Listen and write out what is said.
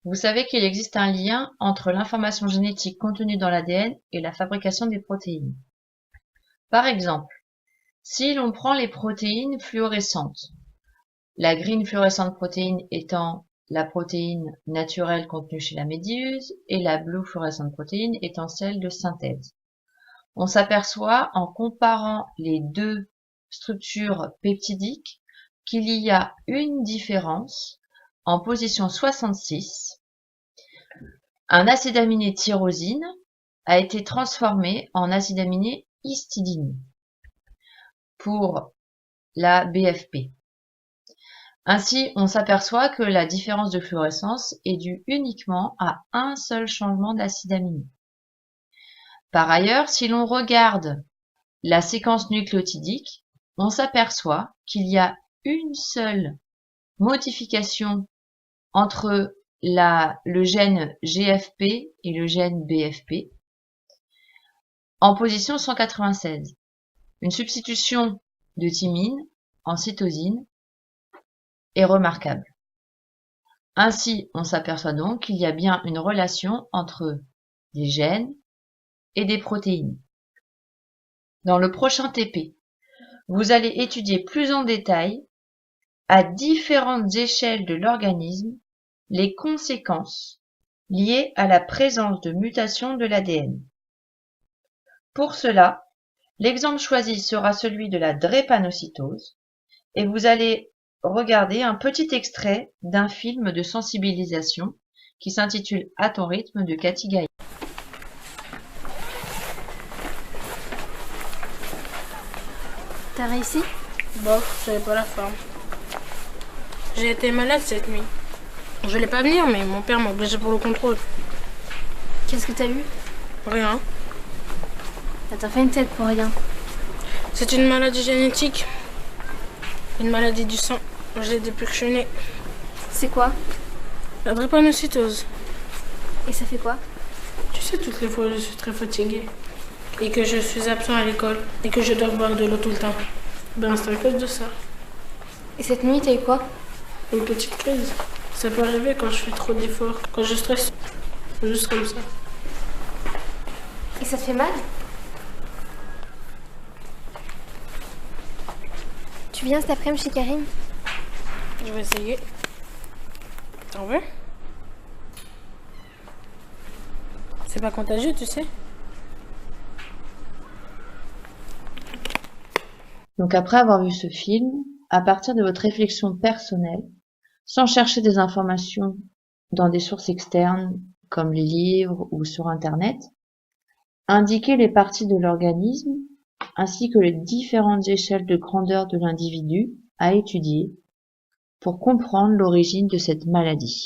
Vous savez qu'il existe un lien entre l'information génétique contenue dans l'ADN et la fabrication des protéines. Par exemple, si l'on prend les protéines fluorescentes, la green fluorescent protéine étant la protéine naturelle contenue chez la méduse et la blue fluorescent protéine étant celle de synthèse. On s'aperçoit en comparant les deux structures peptidiques qu'il y a une différence en position 66. Un acide aminé tyrosine a été transformé en acide aminé histidine pour la BFP. Ainsi, on s'aperçoit que la différence de fluorescence est due uniquement à un seul changement d'acide aminé. Par ailleurs, si l'on regarde la séquence nucléotidique, on s'aperçoit qu'il y a une seule modification entre le gène GFP et le gène BFP en position 196. Une substitution de thymine en cytosine est remarquable. Ainsi, on s'aperçoit donc qu'il y a bien une relation entre des gènes et des protéines. Dans le prochain TP, vous allez étudier plus en détail, à différentes échelles de l'organisme, les conséquences liées à la présence de mutations de l'ADN. Pour cela, l'exemple choisi sera celui de la drépanocytose et vous allez regarder un petit extrait d'un film de sensibilisation qui s'intitule À ton rythme de Cathy Gaillard. T'as réussi? Bof, j'avais pas la forme. J'ai été malade cette nuit. Je voulais pas venir, mais mon père m'a obligé pour le contrôle. Qu'est-ce que t'as eu? Rien. T'as fait une tête pour rien. C'est une maladie génétique. Une maladie du sang. J'ai dépurchonné. C'est quoi? La drépanocytose. Et ça fait quoi? Tu sais, toutes les fois, je suis très fatiguée. Et que je suis absent à l'école. Et que je dois boire de l'eau tout le temps. Ben, c'est à cause de ça. Et cette nuit, t'as eu quoi? Une petite crise. Ça peut arriver quand je fais trop d'efforts. Quand je stresse. Juste comme ça. Et ça te fait mal? Tu viens cet après-midi chez Karine? Je vais essayer. T'en veux? C'est pas contagieux, tu sais. Donc après avoir vu ce film, à partir de votre réflexion personnelle, sans chercher des informations dans des sources externes comme les livres ou sur Internet, indiquez les parties de l'organisme ainsi que les différentes échelles de grandeur de l'individu à étudier pour comprendre l'origine de cette maladie.